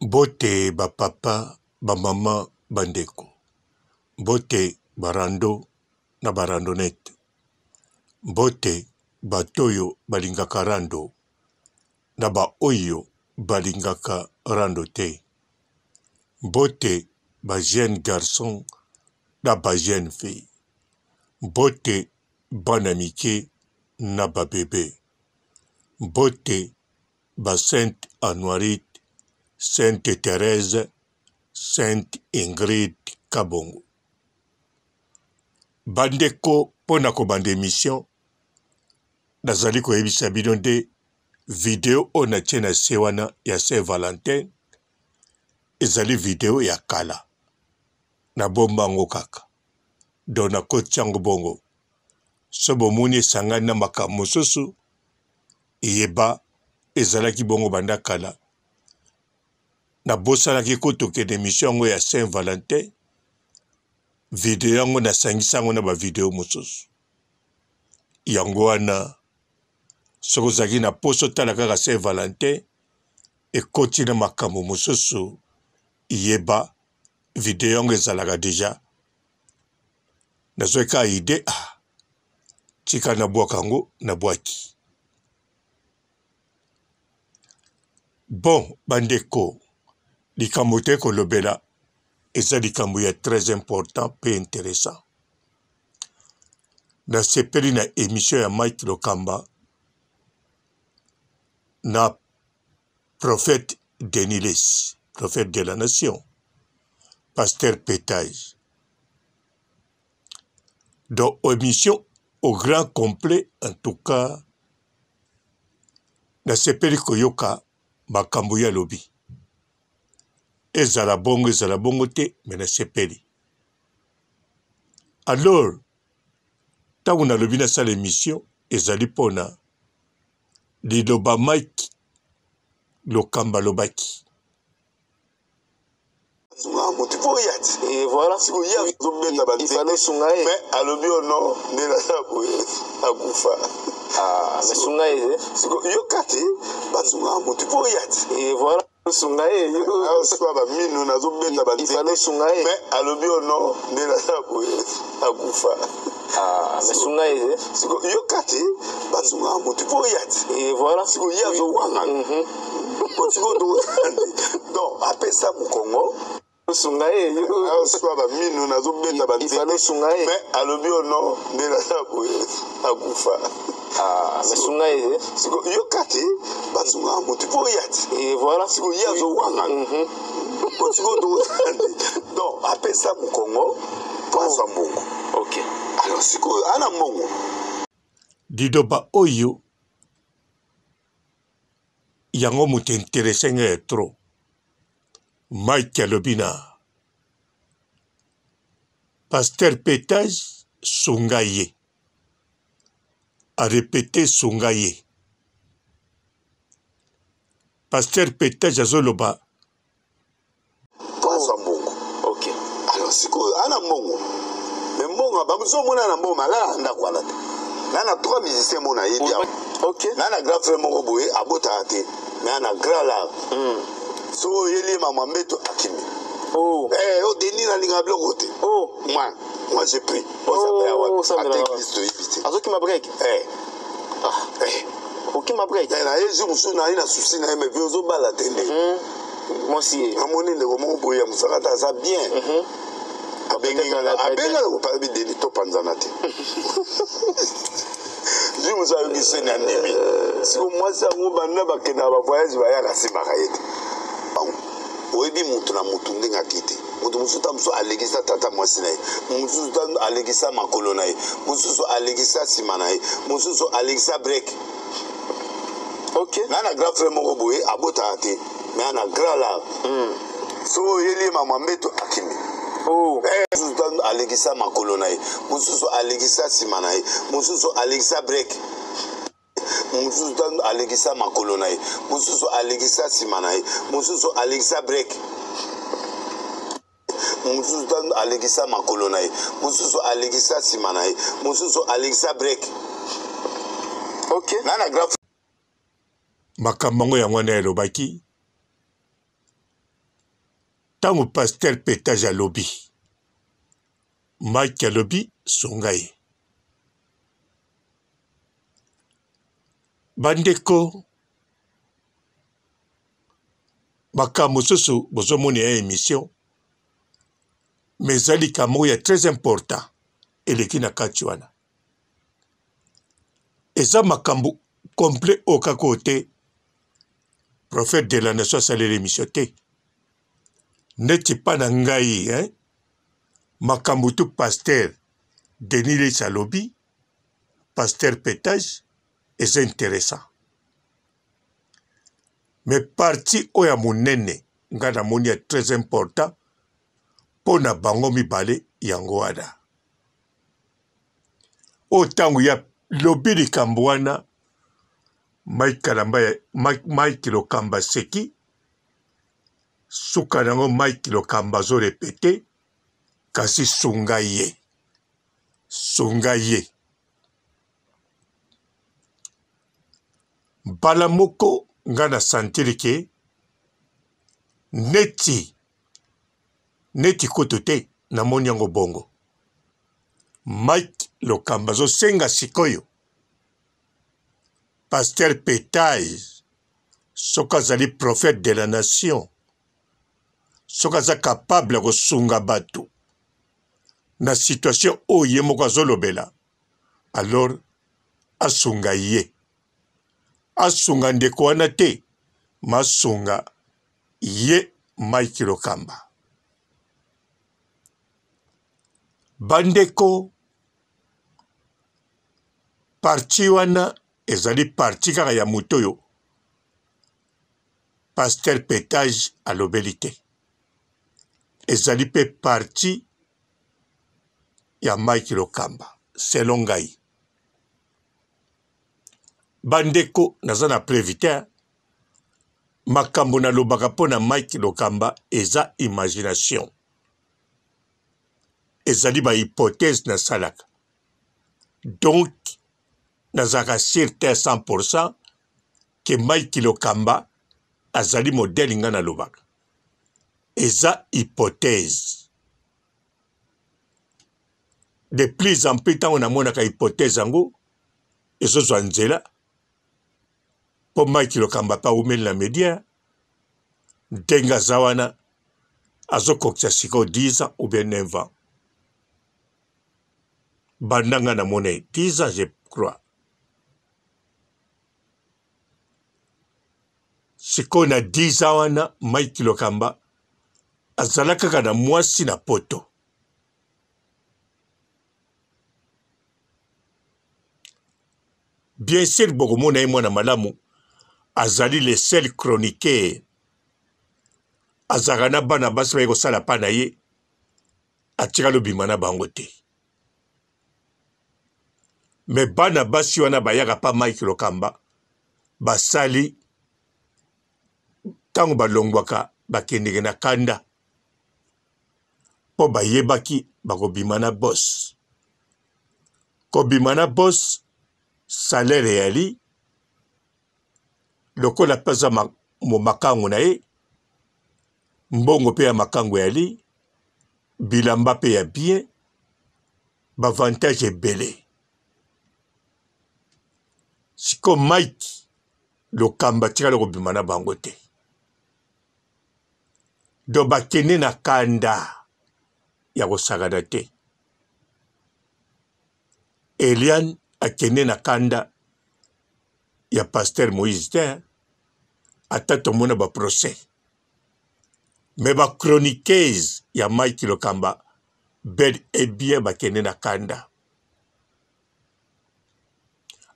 Bote ba papa, ba mama, bandeko. Bote barando na barandonete. Bote batoyo balingaka rando na ba oyo balingaka rando te. Bote ba jeune garçon na ba jeune fille. Bote bana mike na ba bébé. Bote ba Sainte Anuarite, Sainte Thérèse, Sainte Ingrid Kabongo. Bandeko pona ko bande émission nazali koyebisa bino nde video oyo natie na se wana ya Saint Valentin ezali video ya kala na bombango kaka don nakoti yango bongo so bomoni esangani na makambo mosusu yeba ezalaki bongo banda kala nabosanaki kotokende émission yango ya Saint Valentin video yango nasangisa yango na bavideo mosusu yango wana soki ozalaki na poso tala kaka Saint Valentin ekoti na makambo mosusu yeba video yango ezalaka deja nazoki kaka ide tika nabwaka yango nabwaki bon bandeko likambo te kolobela eza likambo ya très important pe intéressant nasepeli na émission ya Mike Lokamba na prophète Deniles, prophète de la nation, pasteur Pétage. Dans émission au grand complet, en tout cas, na sepeli koyoka makambo ya lobi. Ezala bongo te, mais na sepeli. Alors, tango na lobi na sala émission, ezali pona liloba Mike Lokamba lobaki. Et voilà, il fallait Sungaye. Mais à l'obio non, ne la sapo à Goufa. Ah, mais Sungaye. Yokate, Batsunga Motipo Yat. Et voilà, Sungaye. Il fallait Sungaye. Mais à l'obio non, ne la sapo à Goufa. Ah, mais Sungaye. Yokate, Batsunga Motipo Yat. Et voilà, donc, après ça, mon Congo. Sungaye. Il fallait Sungaye. Mais à l'obio non, ne la sapo à Goufa. Ah, mais Sungaye. Yokate, Batsunga Motipo Yat. Et voilà, donc, après ça, mon Congo, passe à Mongo. Ok. Alors, c'est quoi, Anna Mongo? Didoba Oyo, yango mutu intéressé nga trop. Mike Alobina, pasteur Pétage, Sungaye. A répété Sungaye. Pasteur Pétage Azoloba. Passe à Mongo. Ok. Alors, c'est quoi, Anna Mongo? Mais Mongo, Babuzo Mona Mongo, là, on a quoi là? Là, on a 3 musiciens, mon aïe. Ok. Là, on a grand frère Mongo Boé, à Botate. Mais on a grand là. So, il est maman, mais Akimi. Oh. Eh, oh, Denis, la ligne à bloc. Oh. Moi, j'ai pris. Oh, ça me l'a. Alors, qui m'a break? Ok, m'a break. Il y a des gens qui ont souci, mais ils ont pas la télé. Moi aussi. À mon avis, Mongo Boé, ça bien. Abenga le pas de Denis to panzanate. Je vous ai dit c'est n'animi. Si moi ça on va na ba kena ba voyage ba ya kasi makayete. Oyebi mutu na mutu ndenga kiti. Mutu musuta muso alegisa tata mwasi naye. Musuta alegisa makolo naye. Mususu alegisa sima naye. Mususu alegisa break. Ok. Nana grand frère moko boye abota ate. Mais ana grand là. So yeli mama mbeto akimi. Oh. Mususu alegisa makolo naye. Mususu alegisa sima naye. Mususu alegisa break. Mususu alegisa makolo naye. Mususu alegisa sima naye. Mususu alegisa break. Mususu alegisa makolo naye. Mususu alegisa sima naye. Mususu alegisa break. Ok. Nana graph Makambango yango na elobaki Tango pasteur Pétage à lobby. Mike à lobby, songaye. Bandeko, makambo soso, bozomoni ya émission. Mais zali kamo ya très important. Eleki na kati wana. Eza makambo complet au côté. Prophète de la nation salé l'émission te. Neti pas na ngai, hein? Makambo tout pasteur Denis Salobi, pasteur Pétage, est intéressant. Mais parti oya munene, ngana moni est très important, pour na bango mibale yango wana. Otangu ya lobi di kambwana, Mike Lokamba seki, suka nango Mike Lokamba zo répété, kasi sungaye. Sungaye. Mbala moko ngana santiri ke neti koto te na moni yango bongo. Mike Lokamba zo senga sikoyo. Pasteur Pétage, soka zali prophète de la nation, soka za capable de sunga batu. Na situation oye moko azolobela, alors asunga ye. Asunga ndeko wana te, masunga ye Mike Lokamba. Bandeko, parti wana ezali parti kaka ya mutoyo, pasteur Pétage alobeli te. Ezali pe parti ya Mike Lokamba, selon ngai. Bandeko nazana prévitaire, makambo na lobaka pona Mike Lokamba eza imagination. Ezali ba hypothèse na salaka. Donc, nazaka certain 100% que Mike Lokamba azali modèle nga na lobaka. Eza hypothèse. De plus en plus tant on a monaka hypothèse ango, ezo zwa nzela, po Mike Lokamba pa umeli na media, ndenga zawana, azo koksa siko 10 ans ou bien 9 ans. Bandanga na monnaie, 10 ans je crois. Siko na 10 ans wana, Mike Lokamba, azalaka kana mwasi na poto. Bien sûr, bokomona mwana malamu, azali le seul chroniqueur. Azagana bana basi ba kosala pa na ye, atika lobima na bango te. Mais bana basi wana bayaka pa Mike Lokamba, basali, tango balongwaka bakendeke na kanda, po bayebaki bakobima na boss. Kobima na boss, salaire yali, lokola pesa makango na ye, mbongo pe ya makango yali, bilamba pe ya bien, bavantage ebele. Siko Mike Lokamba tika loko bima na bango te. Do bakene na kanda ya kosagana te. Eliane akene na kanda ya pasteur Moïse te, ata tomona ba procès. Mais ba chroniqueuse ya Mike Lokamba bel et bien bakene na kanda.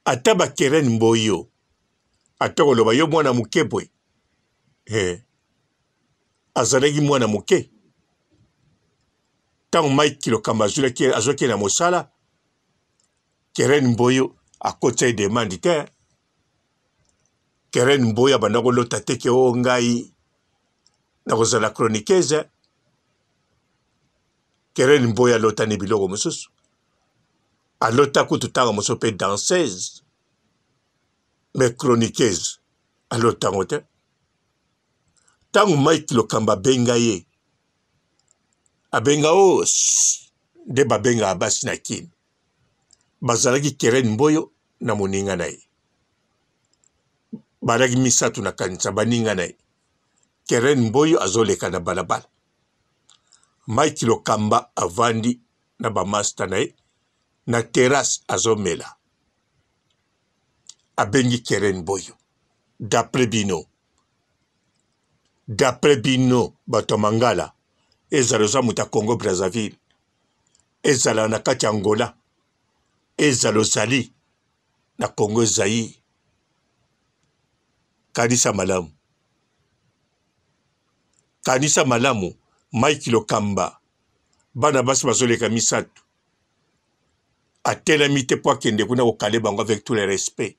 Ata ba Keren Mboyo, ata koloba yo mwana muke boy. Azalaki mwana muke. Tango Mike Lokamba azoke na mosala, Keren Mboyo akotsa demande te. Keren Mboyo abanda kolota te ke o ngai na kozala chroniqueuse. Keren Mboyo alota ne biloko mosusu. Alota kutu tanga moso pe danseuse. Mais chroniqueuse alota ngote. Tango Mike Lokamba benga ye, abenga o nde babenga abasi na kini bazalaki Keren Mboyo na moninga na ye balaki misato na kanisa baninga na ye Keren Mboyo azoleka na balabala Mike Lokamba avandi na bamasta na ye na terrasse azomela abengi Keren Mboyo d'après bino bato mangala ezala oza muta Congo Brazzaville ezala na kati Angola ezala ozali na Congo Zaïre kanisa malamu Mike Lokamba bana basi bazoleka misato atelemi te po akende kuna kokale bango avec tout le respect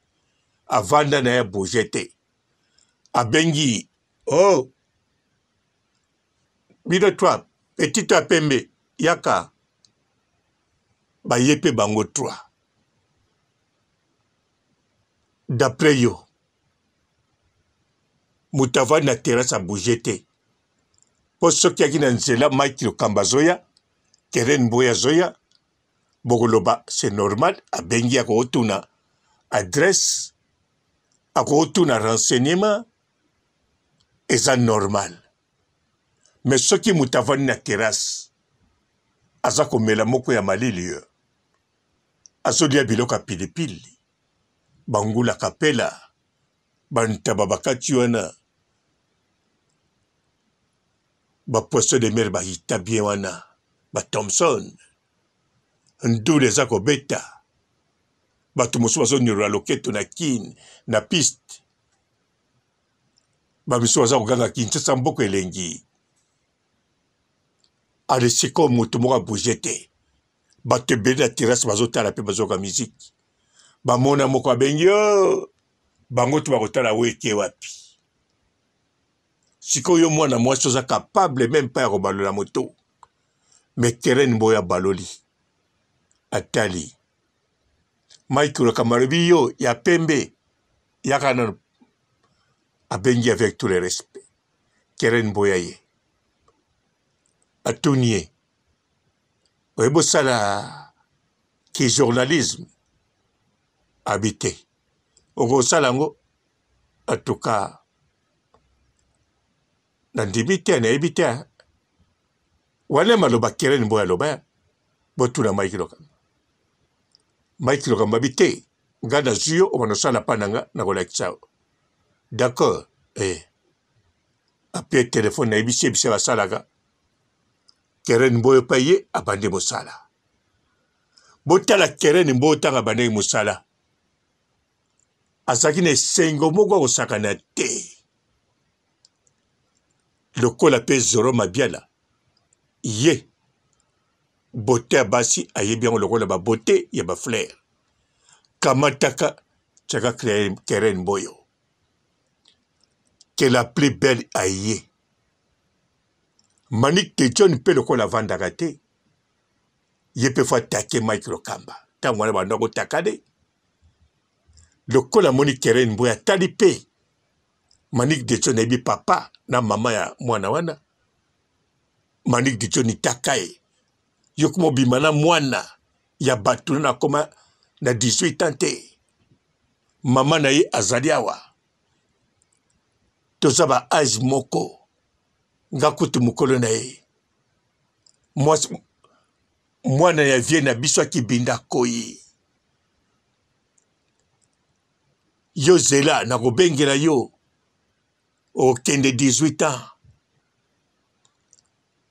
avanda na ya bouge te abengi oh bino toi petit toi pembe yaka bayepe bango toi d'après yo mutava na terrasse a bouge te po soki aki na nzela Mike Lokamba zoya Keren Mboyo zoya bokoloba c'est normal abengi akotuna adresse akotuna renseignement eza normal mais soki mutavani na terrasse aza komela moko ya malili yo azolia biloko ya pilipili bangula kapela bantaba bakati wana bapoisson de mer bahita bien wana baThompson ndule eza kobeta bato mosusu bazonyola loketo na kine na piste bamisu baza koganga Kinshasa mboko elengi ale siko moto moko abouge te bato ebele na terrasse bazotala mpe bazoyoka miziki bamona moko abengi yo bango to bakotala weke wapi sikoyo mwana mwasi oza capable même pas ya kobalola moto mais Keren Mboyo abaloli atali Mike Lokamba alobi yo ya pembe yaka na abengi avec tout le respect Keren Mboyo ye atuni ye oyebosala ki journalisme habité okosala yango atuka na ndimi te nayebi te wana maloba Keren Mboyo aloba botuna Mike Lokamba bi te nga nazwi yo obanosala mpa na nga nakolakisa yo d'accord apie telefone nayebisi ebisi basalaka Keren Mboyo mpe ye abandi mosala botala Keren Mboyo ntango abandaki mosala azalaki na esengo moko akosakana te lokola mpe Zoro Mabiala ye bote ya basi ayebi yango lokola babote ya bafleur kamataka tiaka Keren Mboyo que la plus belle aye Manik Tejon mpe lokola avandaka te ye mpe fo atake Mike Lokamba ntango wana banda kotaka de lokola moni Keren Mboyo atali mpe Manik Tejon ayebi papa na mama ya mwana wana Manik Tejon itaka ye yo kuma obima na mwana ya bato na koma na 18 ans te mama na ye azali awa toza ba age moko nga kutu mokolo na ye mwana ya vie na biso akibinda koyi yo zela na kobengela yo okende 18 ans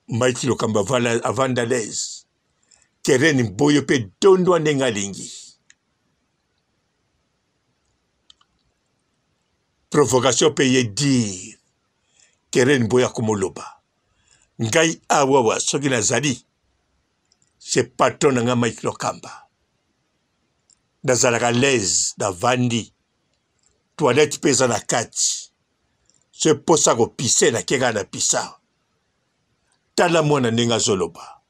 Mike Lokamba avanda l'aise Keren Mboyo mpe dondo ndenge alingi provocation mpe ye dire Keren Mboyo akomoloba ngai awawa soki nazali c'est patron na nga Mike Lokamba nazalaka l'aise navandi toilette mpe eza na kati so posa kopise nakeka na pisa tala mwana ndenge azoloba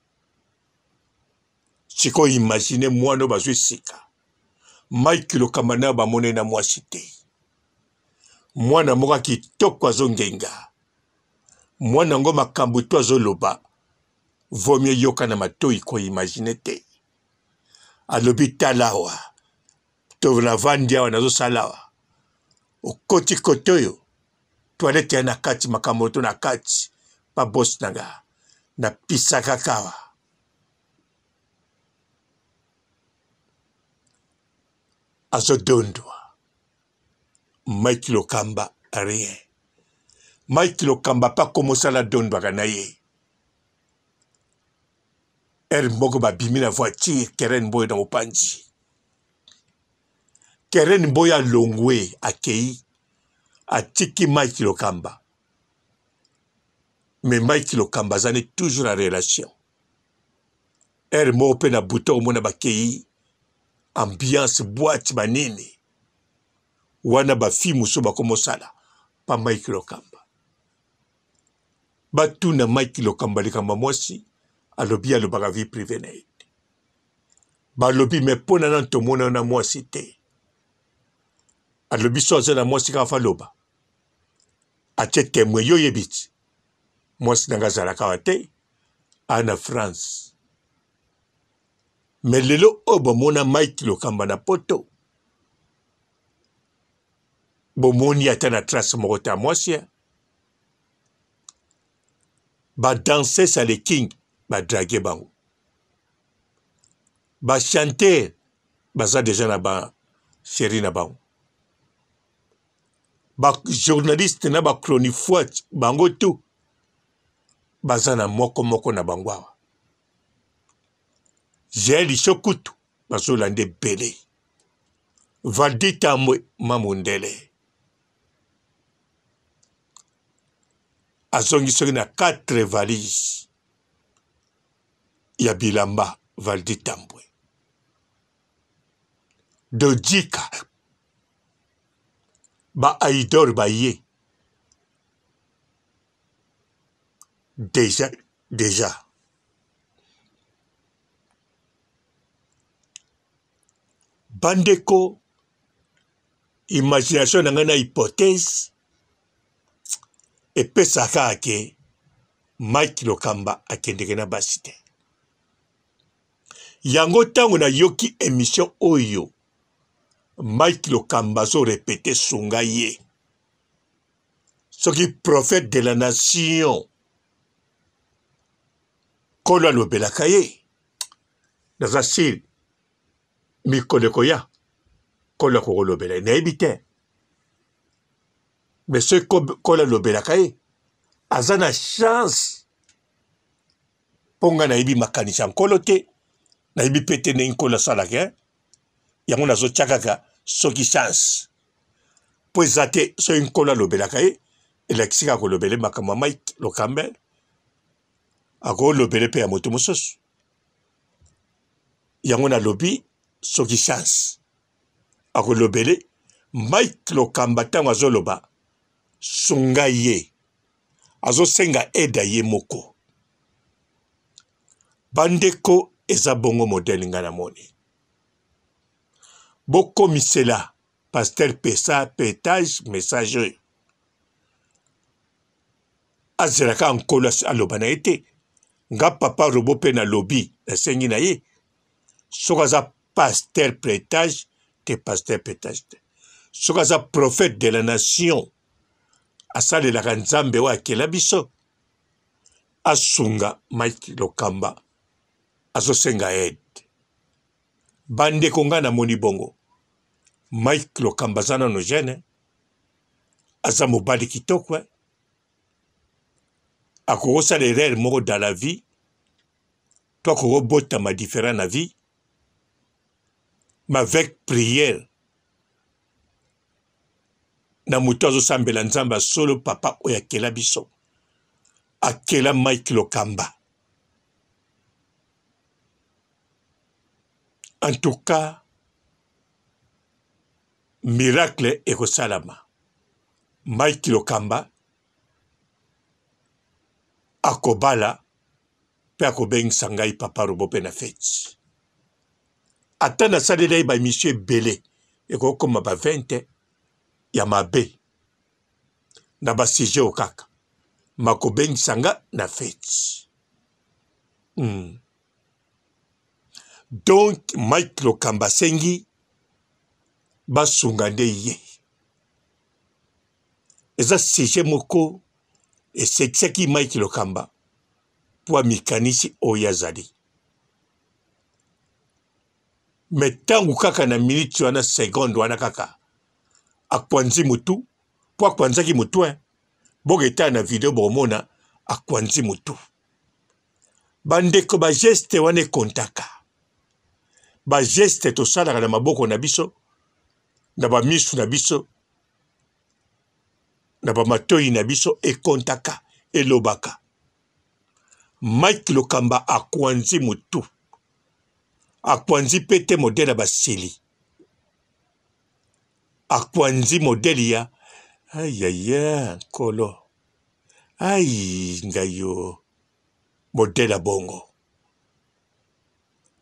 sikoyo imagine mwana bazwi sika Mike Lokamba na bamone na mwasi te mwana moko kitoko azongenga mwana ngo makambo to azoloba vaut mieux yoka na matoi ko imagine te alobi talawa to na vandia wana zo salawa okoti kotoyo toilette ya na kati makamoto na kati pa boss nanga na pisaka kawa azo dondwa Mike Lokamba rien Mike Lokamba pas commencé la dondwa kanaye moko babimi na voiture Keren Boy na opanji Keren Boy a longwe akei atiki Mike Lokamba mais Mike Lokamba zane toujours en relation mo pe na bouton mona bakei ambiance boîte banini wana ba fi muso bakomosala pa Mike Lokamba batu na Mike Lokamba likamba mwasi alobi alobaka vie privée na ye balobi me pona na tomona na mwasi te alobi so aza na mwasi kaka faloba atie témoin yo yebiti mwasi nanga azalaka wa te ana France me lelo oyo bomona Mike Lokamba na poto bomoni ata na trace moko te ya mwasi badanse sa le king badrage bango bachanter baza deja na ba chéri na bango bajournaliste na bachronifoite bango tu baza na moko na bango awa Jeli Shokutu bazolanda ebele Valdi Tambwe Mamundele azongi soki na 4 valises ya bilamba Valdi Tambwe Dojika ba Aïdor Baye déjà bandeko imagination na ngana hypothèse epesaka ake Mike Lokamba akendeke na basi te yango ntango na yoki émission oyo Mike Lokamba zo répété sunga ye soki prophète de la nation kolo alobelaka ye naza siri mikoleko ya kolo akokolobela ye nayebi te mais soki kolo alobelaka ye aza na chance mpo nga nayebi makanisi ya nkolo te nayebi mpe te ndenge nkolo asalaka yango nazotya kaka soki chance mpo eza te soki nkolo alobelaka ye elakisi kaka kolobele makambo ya Mike Lokamba akolobele mpe ya moto mosusu yango nalobi soki chance akolobele Mike Lokamba ntango azoloba sunga ye azosenga eda ye moko bandeko eza bongo modele nga namoni bokomisela Pasteur Pesa Petage message oyo azelaka nkolo aloba na ye te nga papa robo mpe na lobi nasengi na ye soki aza Pasteur Petage te Pasteur Petage te soki aza prophète de la nation asalelaka nzambe oyo akela biso asunga Mike Lokamba azosenga aide bandeko nga namoni bongo Mike Lokamba aza nano jeune aza mobali kitoko akokosala erreur moko dans la vie to akokobotama différent na vie mais avec prière na moto azosambela nzambe solo papa oyo akela biso akela Mike Lokamba en tout cas miracle ekosalama Mike Lokamba akobala mpe akobengisa ngai papa robo mpe na feti ata nasalela ye baémission ebele ekokoma ba 20 ya mabe na basije okaka makobengisa nga na feti Donc Mike Lokamba sengi basunga nde ye eza sujet moko esekisaki Mike Lokamba po amikanisi oyo azali me ntango kaka na miniti wana seconde wana kaka akwanzi mutu po akwanzaki mutu boka etala na video bomona akwanzi mutu bandeko bageste wana ekontaka bageste tosalaka na maboko na biso na bamisu na biso na bamatoi na biso ekontaka elobaka Mike Lokamba akwanzi mutu akwanzi pete modele basili akwanzi modele ya ayaya kolo ai ngayo modele bongo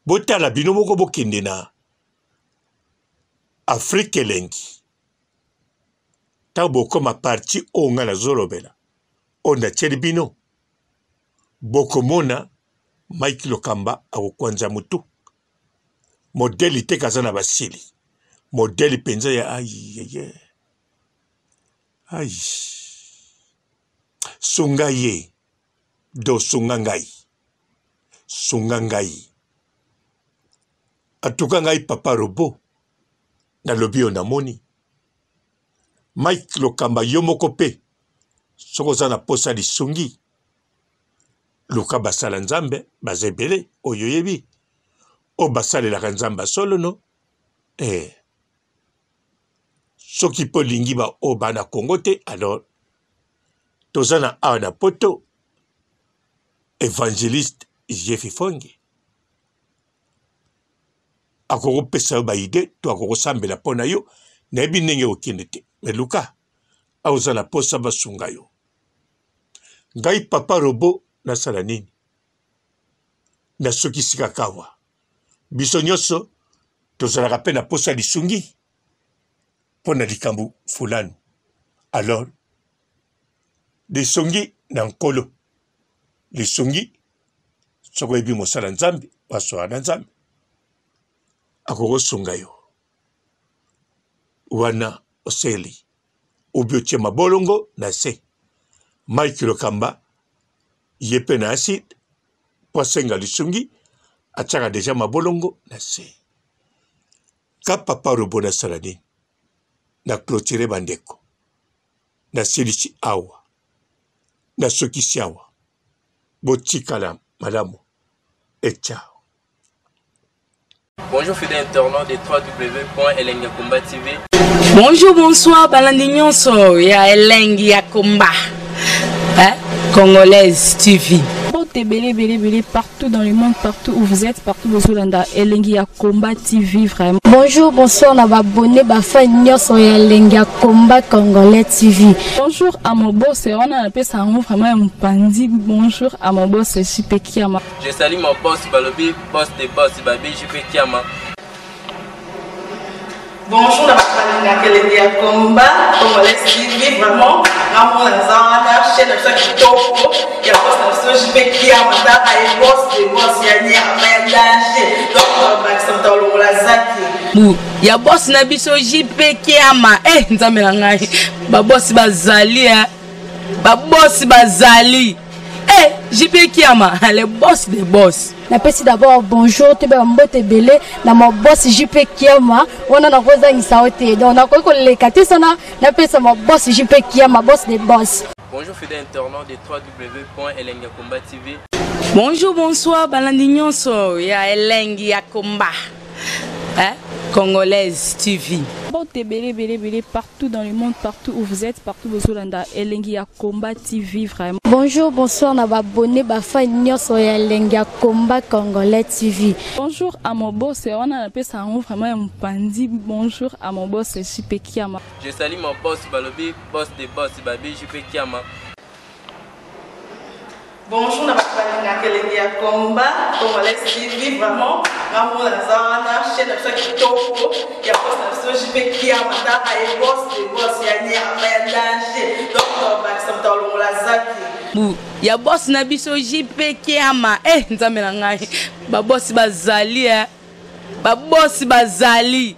botala bino moko bokende na Afrique elengi ta bokoma parti onga na zolobela onda tieli bino bokomona Mike Lokamba akokwanza mutu modeli te kaza na basili modeli penza ya ayeye ai sunga ye do sunga ngai atuka ngai papa robo na lobio na moni Mike Lokamba yo moko pe soko za na posa lisungi luka basala nzambe bazebele oyo yebi o basalelaka nzambe solo no soki po lingi ba o bana Kongo te alors tozana awa na poto évangéliste Jeff Fongi akokopesa yo baide to akokosambela mpo na yo nayebi ndenge okende te me luka aoza na posa basunga yo ngai papa robo nasala nini nasokisika kawa biso nyonso tozalaka mpe na posa lisungi mpo na likambo fulani alors lisungi na nkolo lisungi soko yebi mosala nzambe wasoka na nzambe akokosunga yo wana oseli obi otie mabolongo na se Mike Lokamba ye mpe na aside po asenga lisungi atiaka deja mabolongo na se ka papa robo nasala nini na clôture bandeko nasilisi awa nasokisi awa botikala malamu ciao. Bonjour fidèles internautes de www.elengiakomba TV. Bonjour, bonsoir, balandi nyonso ya Elengiakomba Congolaise TV. Belé partout dans le monde, partout où vous êtes, partout où vous êtes, Elengiakomba TV vraiment. Bonjour, bonsoir, on a abonné bafa nyonso ya Elengiakomba Congolais TV. Bonjour à mon boss, on a appelé ça vraiment un pandi. Bonjour à mon boss, JP Kiama. Je salue mon boss Balobi, boss des boss Babi, JP Kiama. Bonjour, la Elengiakomba Congolais TV vraiment. Ramon Lazana, chaîne de ça qui topo, il y a pas de JP Kiama, il boss des boss, il y a ni à danger. Donc Maxime Tolo Lazaki. Ya boss na biso JP Kiama. Nzambe na ngai. Ba boss bazali ba boss bazali. JP Kiama, le boss des boss. Napesi d'abord bonjour, tu es mbote belé na mon boss JP Kiama. On a na koza ngisaote. Donc na ko le katisana napesa mon boss JP Kiama, boss des boss. Bonjour fidèles internautes de www.elengiakomba TV. Bonjour, bonsoir, balandi nyonso ya Elengiakomba Congolaise TV. Belé partout dans le monde, partout où vous êtes, partout où vous êtes, Elengiakomba TV vraiment. Bonjour, bonsoir, on a abonné bafa nyonso ya Elengiakomba Congolais TV. Bonjour à mon boss, on a appelé ça vraiment un pandi. Bonjour à mon boss JP Kiama. Je salue mon boss Balobi, boss des boss Babi, JP Kiama. Bonjour, na Elengiakomba Congolais TV vraiment. Ramon Lazana, chaîne de ça qui topo, il y a pas de JP Kiama, il boss des boss, il y a ni à danger. Donc Maxime Tolo Lazaki. bu ya boss na biso JP Kiama nzambe na ngai ba boss bazali ba boss bazali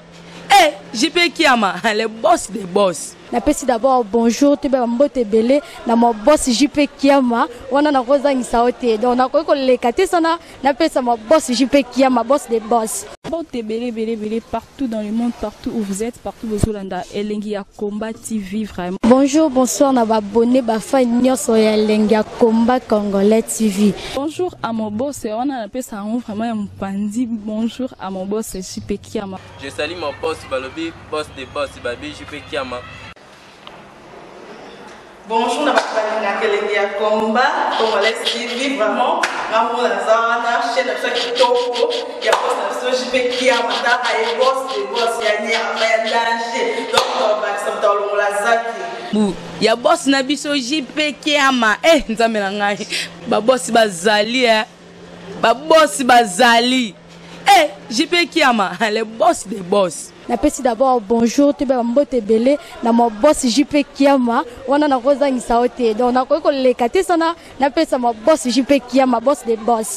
JP Kiama le boss des boss. Napesi d'abord bonjour te ba mbote belé na mo boss JP Kiama wana na kozangisa ote donc na ko lekate sana napesa mo boss JP Kiama boss des boss. Mbote belé partout dans le monde, partout où vous êtes, partout où vous êtes, Elengi ya Combat TV vraiment. Bonjour, bonsoir na ba abonné ba fan nyonso ya Elengi ya Combat Congolais TV. Bonjour à mon boss, on a appelé ça vraiment un pandi. Bonjour à mon boss JP Kiama. Je salue mon boss Balobi, boss des boss, Babi JP Kiama. Bonjour, na Elengi ya Combat Congolais TV vraiment. Maman la zana chaîne de chaque kitoko ya boss na JP Kiama ta ay boss des boss ya ni ya danger donc ba samta lo la zaki bu ya boss na biso JP Kiama nzambe na ngai ba boss bazali ba boss bazali JP Kiama le boss des boss. Napesi d'abord bonjour te ba mbote belé na mo boss JP Kiama wana na kozangisa ote donc na ko lekate sana napesa mo boss JP Kiama boss des boss.